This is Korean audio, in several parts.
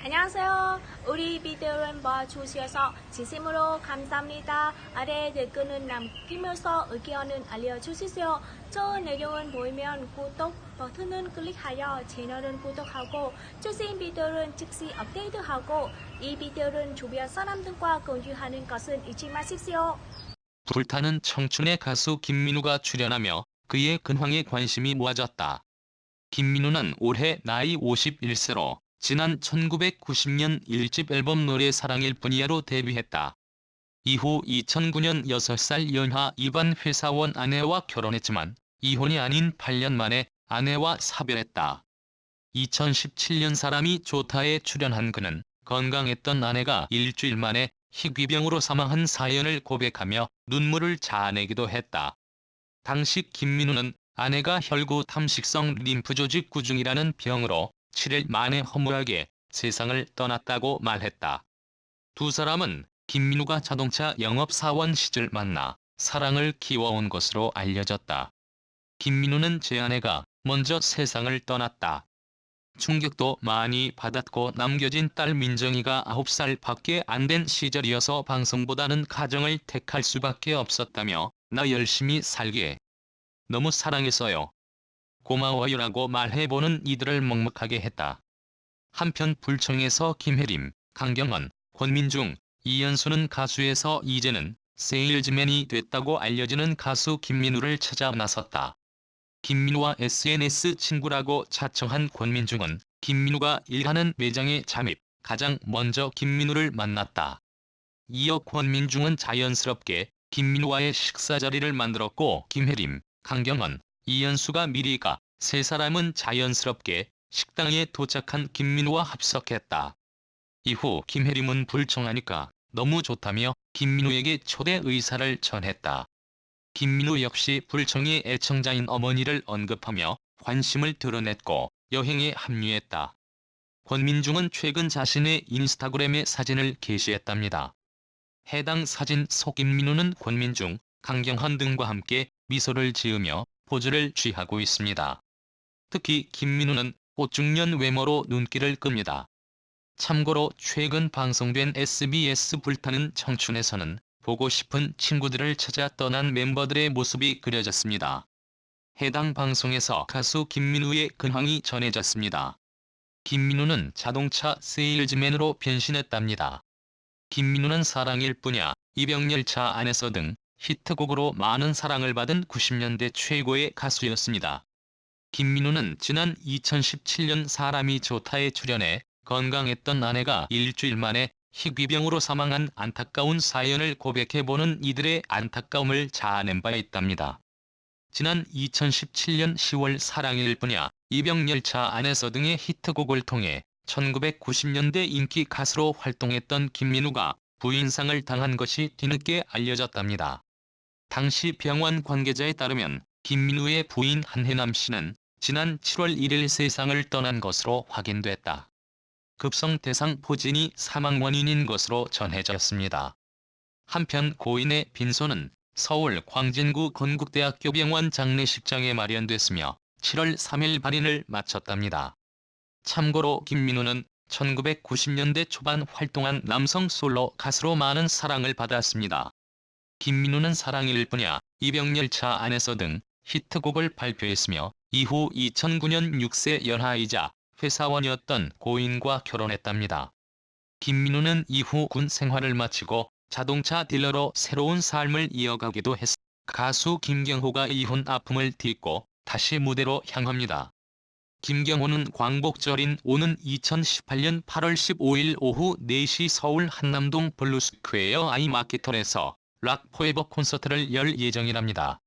안녕하세요. 우리 비디오를 봐주셔서 진심으로 감사합니다. 아래 댓글은 남기면서 의견은 알려주시죠. 저 내용은 보이면 구독 버튼을 클릭하여 채널을 구독하고 최신 비디오를 즉시 업데이트하고 이 비디오를 주변 사람들과 공유하는 것은 잊지 마십시오. 불타는 청춘의 가수 김민우가 출연하며 그의 근황에 관심이 모아졌다. 김민우는 올해 나이 51세로 지난 1990년 1집 앨범 노래 사랑일 뿐이야로 데뷔했다. 이후 2009년 6살 연하 일반 회사원 아내와 결혼했지만 이혼이 아닌 8년 만에 아내와 사별했다. 2017년 사람이 좋다에 출연한 그는 건강했던 아내가 일주일 만에 희귀병으로 사망한 사연을 고백하며 눈물을 자아내기도 했다. 당시 김민우는 아내가 혈구 탐식성 림프조직 구중이라는 병으로 7일 만에 허무하게 세상을 떠났다고 말했다. 두 사람은 김민우가 자동차 영업사원 시절 만나 사랑을 키워온 것으로 알려졌다. 김민우는 제 아내가 먼저 세상을 떠났다. 충격도 많이 받았고 남겨진 딸 민정이가 9살 밖에 안 된 시절이어서 방송보다는 가정을 택할 수밖에 없었다며 나 열심히 살게. 너무 사랑했어요. 고마워요라고 말해보는 이들을 먹먹하게 했다. 한편 불청에서 김혜림, 강경원, 권민중, 이연수는 가수에서 이제는 세일즈맨이 됐다고 알려지는 가수 김민우를 찾아 나섰다. 김민우와 SNS 친구라고 자청한 권민중은 김민우가 일하는 매장에 잠입, 가장 먼저 김민우를 만났다. 이어 권민중은 자연스럽게 김민우와의 식사 자리를 만들었고 김혜림, 강경원, 이연수가 미리 가 세 사람은 자연스럽게 식당에 도착한 김민우와 합석했다. 이후 김혜림은 불청하니까 너무 좋다며 김민우에게 초대 의사를 전했다. 김민우 역시 불청의 애청자인 어머니를 언급하며 관심을 드러냈고 여행에 합류했다. 권민중은 최근 자신의 인스타그램에 사진을 게시했답니다. 해당 사진 속 김민우는 권민중, 강경헌 등과 함께 미소를 지으며 포즈를 취하고 있습니다. 특히 김민우는 꽃중년 외모로 눈길을 끕니다. 참고로 최근 방송된 SBS 불타는 청춘에서는 보고 싶은 친구들을 찾아 떠난 멤버들의 모습이 그려졌습니다. 해당 방송에서 가수 김민우의 근황이 전해졌습니다. 김민우는 자동차 세일즈맨으로 변신했답니다. 김민우는 사랑일 뿐이야, 이병열차 안에서 등 히트곡으로 많은 사랑을 받은 90년대 최고의 가수였습니다. 김민우는 지난 2017년 사람이 좋다에 출연해 건강했던 아내가 일주일 만에 희귀병으로 사망한 안타까운 사연을 고백해보는 이들의 안타까움을 자아낸 바 있답니다. 지난 2017년 10월 사랑일 뿐이야, 이병열차 안에서 등의 히트곡을 통해 1990년대 인기 가수로 활동했던 김민우가 부인상을 당한 것이 뒤늦게 알려졌답니다. 당시 병원 관계자에 따르면 김민우의 부인 한혜남 씨는 지난 7월 1일 세상을 떠난 것으로 확인됐다. 급성대상 포진이 사망 원인인 것으로 전해졌습니다. 한편 고인의 빈소는 서울 광진구 건국대학교 병원 장례식장에 마련됐으며 7월 3일 발인을 마쳤답니다. 참고로 김민우는 1990년대 초반 활동한 남성 솔로 가수로 많은 사랑을 받았습니다. 김민우는 사랑일 뿐이야, 이병열차 안에서 등 히트곡을 발표했으며 이후 2009년 6세 연하이자 회사원이었던 고인과 결혼했답니다. 김민우는 이후 군 생활을 마치고 자동차 딜러로 새로운 삶을 이어가기도 했으며 가수 김경호가 이혼 아픔을 딛고 다시 무대로 향합니다. 김경호는 광복절인 오는 2018년 8월 15일 오후 4시 서울 한남동 블루스퀘어 아이마켓홀에서 락 포에버 콘서트를 열 예정이랍니다.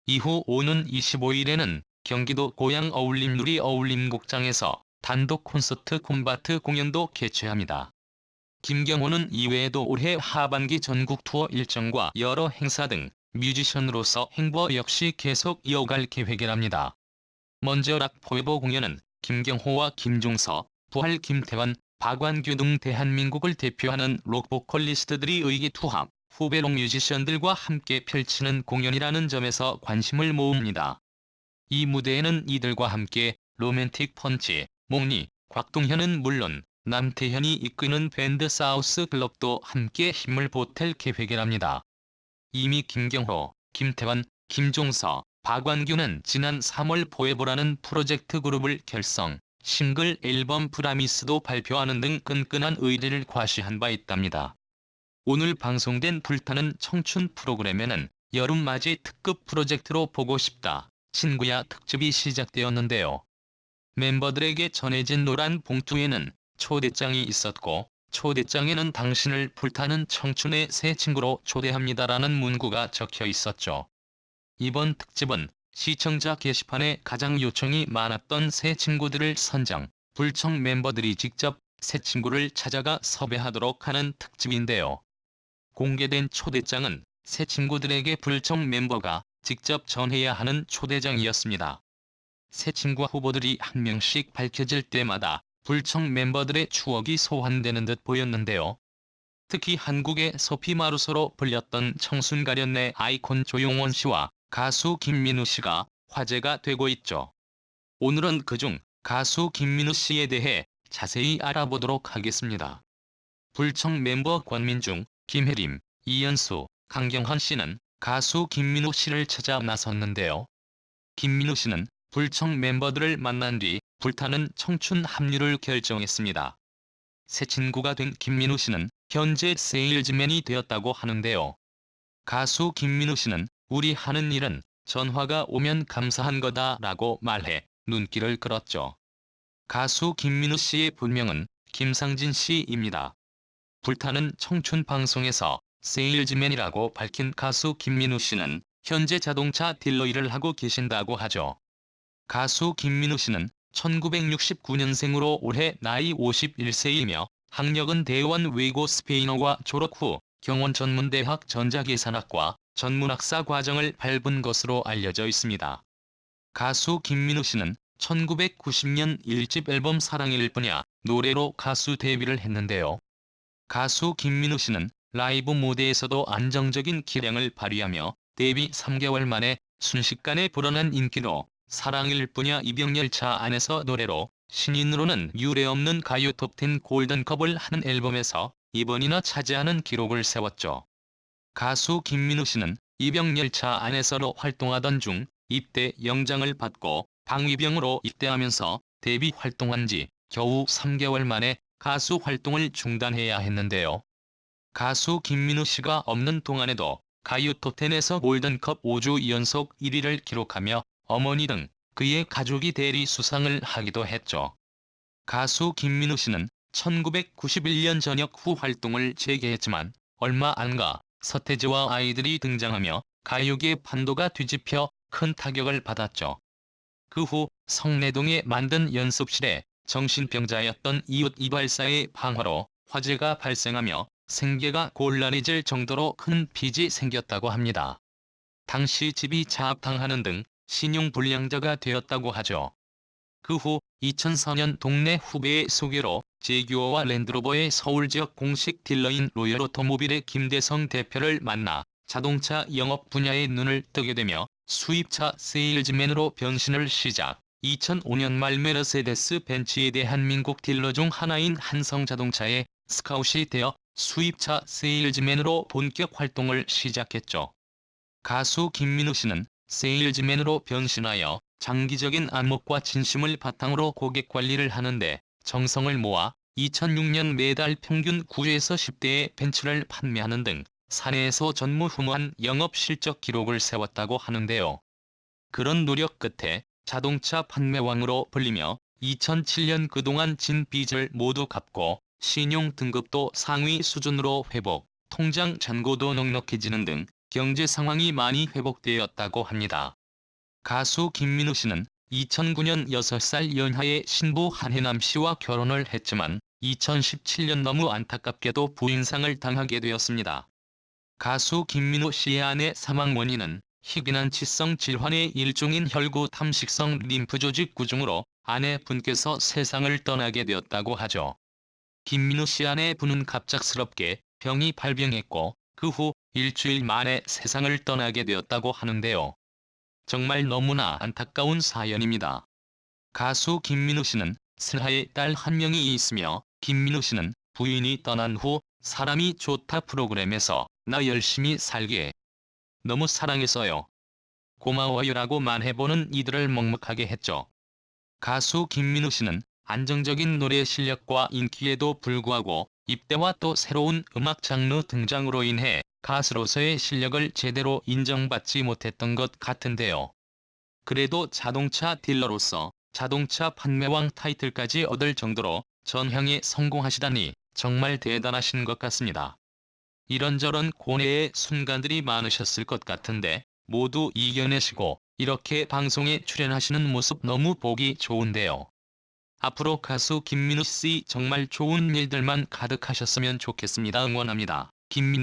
이후 오는 25일에는 경기도 고양 어울림누리 어울림곡장에서 단독 콘서트 콤바트 공연도 개최합니다. 김경호는 이외에도 올해 하반기 전국 투어 일정과 여러 행사 등 뮤지션으로서 행보 역시 계속 이어갈 계획이랍니다. 먼저 락 포에버 공연은 김경호와 김종서, 부활 김태환, 박완규 등 대한민국을 대표하는 록 보컬리스트들이 의기투합, 후배록 뮤지션들과 함께 펼치는 공연이라는 점에서 관심을 모읍니다. 이 무대에는 이들과 함께 로맨틱 펀치, 몽니, 곽동현은 물론 남태현이 이끄는 밴드 사우스클럽도 함께 힘을 보탤 계획이랍니다. 이미 김경호, 김태환, 김종서, 박완규는 지난 3월 포에버라는 프로젝트 그룹을 결성, 싱글 앨범 프라미스도 발표하는 등 끈끈한 의지를 과시한 바 있답니다. 오늘 방송된 불타는 청춘 프로그램에는 여름맞이 특급 프로젝트로 보고 싶다, 친구야 특집이 시작되었는데요. 멤버들에게 전해진 노란 봉투에는 초대장이 있었고, 초대장에는 당신을 불타는 청춘의 새 친구로 초대합니다라는 문구가 적혀 있었죠. 이번 특집은 시청자 게시판에 가장 요청이 많았던 새 친구들을 선정, 불청 멤버들이 직접 새 친구를 찾아가 섭외하도록 하는 특집인데요. 공개된 초대장은 새 친구들에게 불청 멤버가 직접 전해야 하는 초대장이었습니다. 새 친구 후보들이 한 명씩 밝혀질 때마다 불청 멤버들의 추억이 소환되는 듯 보였는데요. 특히 한국의 소피 마루소로 불렸던 청순가련의 아이콘 조용원 씨와 가수 김민우 씨가 화제가 되고 있죠. 오늘은 그중 가수 김민우 씨에 대해 자세히 알아보도록 하겠습니다. 불청 멤버 권민중, 김혜림, 이연수, 강경헌 씨는 가수 김민우 씨를 찾아 나섰는데요. 김민우 씨는 불청 멤버들을 만난 뒤 불타는 청춘 합류를 결정했습니다. 새 친구가 된 김민우 씨는 현재 세일즈맨이 되었다고 하는데요. 가수 김민우 씨는 우리 하는 일은 전화가 오면 감사한 거다라고 말해 눈길을 끌었죠. 가수 김민우 씨의 본명은 김상진 씨입니다. 불타는 청춘 방송에서 세일즈맨이라고 밝힌 가수 김민우 씨는 현재 자동차 딜러 일을 하고 계신다고 하죠. 가수 김민우 씨는 1969년생으로 올해 나이 51세이며 학력은 대원 외고 스페인어과 졸업 후 경원전문대학 전자계산학과 전문학사 과정을 밟은 것으로 알려져 있습니다. 가수 김민우 씨는 1990년 1집 앨범 사랑일 뿐이야 노래로 가수 데뷔를 했는데요. 가수 김민우 씨는 라이브 무대에서도 안정적인 기량을 발휘하며 데뷔 3개월 만에 순식간에 불어난 인기로 사랑일 뿐이야 이병열차 안에서 노래로 신인으로는 유례없는 가요 톱10 골든컵을 한 앨범에서 2번이나 차지하는 기록을 세웠죠. 가수 김민우 씨는 이병열차 안에서로 활동하던 중 입대 영장을 받고 방위병으로 입대하면서 데뷔 활동한 지 겨우 3개월 만에 가수 활동을 중단해야 했는데요. 가수 김민우 씨가 없는 동안에도 가요 톱10에서 골든컵 5주 연속 1위를 기록하며 어머니 등 그의 가족이 대리 수상을 하기도 했죠. 가수 김민우 씨는 1991년 전역 후 활동을 재개했지만 얼마 안 가 서태지와 아이들이 등장하며 가요계 판도가 뒤집혀 큰 타격을 받았죠. 그 후 성내동에 만든 연습실에 정신병자였던 이웃 이발사의 방화로 화재가 발생하며 생계가 곤란해질 정도로 큰 빚이 생겼다고 합니다. 당시 집이 차압당하는 등 신용불량자가 되었다고 하죠. 그 후 2004년 동네 후배의 소개로 제규어와 랜드로버의 서울 지역 공식 딜러인 로열 오토모빌의 김대성 대표를 만나 자동차 영업 분야에 눈을 뜨게 되며 수입차 세일즈맨으로 변신을 시작. 2005년 말 메르세데스 벤츠의 대한민국 딜러 중 하나인 한성자동차에 스카웃이 되어 수입차 세일즈맨으로 본격 활동을 시작했죠. 가수 김민우 씨는 세일즈맨으로 변신하여 장기적인 안목과 진심을 바탕으로 고객 관리를 하는데 정성을 모아 2006년 매달 평균 9에서 10대의 벤츠를 판매하는 등 사내에서 전무후무한 영업 실적 기록을 세웠다고 하는데요. 그런 노력 끝에 자동차 판매왕으로 불리며 2007년 그동안 진 빚을 모두 갚고 신용 등급도 상위 수준으로 회복, 통장 잔고도 넉넉해지는 등 경제 상황이 많이 회복되었다고 합니다. 가수 김민우 씨는 2009년 6살 연하의 신부 한혜남 씨와 결혼을 했지만 2017년 너무 안타깝게도 부인상을 당하게 되었습니다. 가수 김민우 씨의 아내 사망 원인은 희귀난치성 질환의 일종인 혈구 탐식성 림프조직 구중으로 아내분께서 세상을 떠나게 되었다고 하죠. 김민우 씨 아내분은 갑작스럽게 병이 발병했고 그 후 일주일 만에 세상을 떠나게 되었다고 하는데요. 정말 너무나 안타까운 사연입니다. 가수 김민우 씨는 슬하에 딸 한 명이 있으며 김민우 씨는 부인이 떠난 후 사람이 좋다 프로그램에서 나 열심히 살게. 너무 사랑했어요. 고마워요라고 말해보는 이들을 먹먹하게 했죠. 가수 김민우 씨는 안정적인 노래 실력과 인기에도 불구하고 입대와 또 새로운 음악 장르 등장으로 인해 가수로서의 실력을 제대로 인정받지 못했던 것 같은데요. 그래도 자동차 딜러로서 자동차 판매왕 타이틀까지 얻을 정도로 전향에 성공하시다니 정말 대단하신 것 같습니다. 이런저런 고뇌의 순간들이 많으셨을 것 같은데 모두 이겨내시고 이렇게 방송에 출연하시는 모습 너무 보기 좋은데요. 앞으로 가수 김민우 씨 정말 좋은 일들만 가득하셨으면 좋겠습니다. 응원합니다. 김민우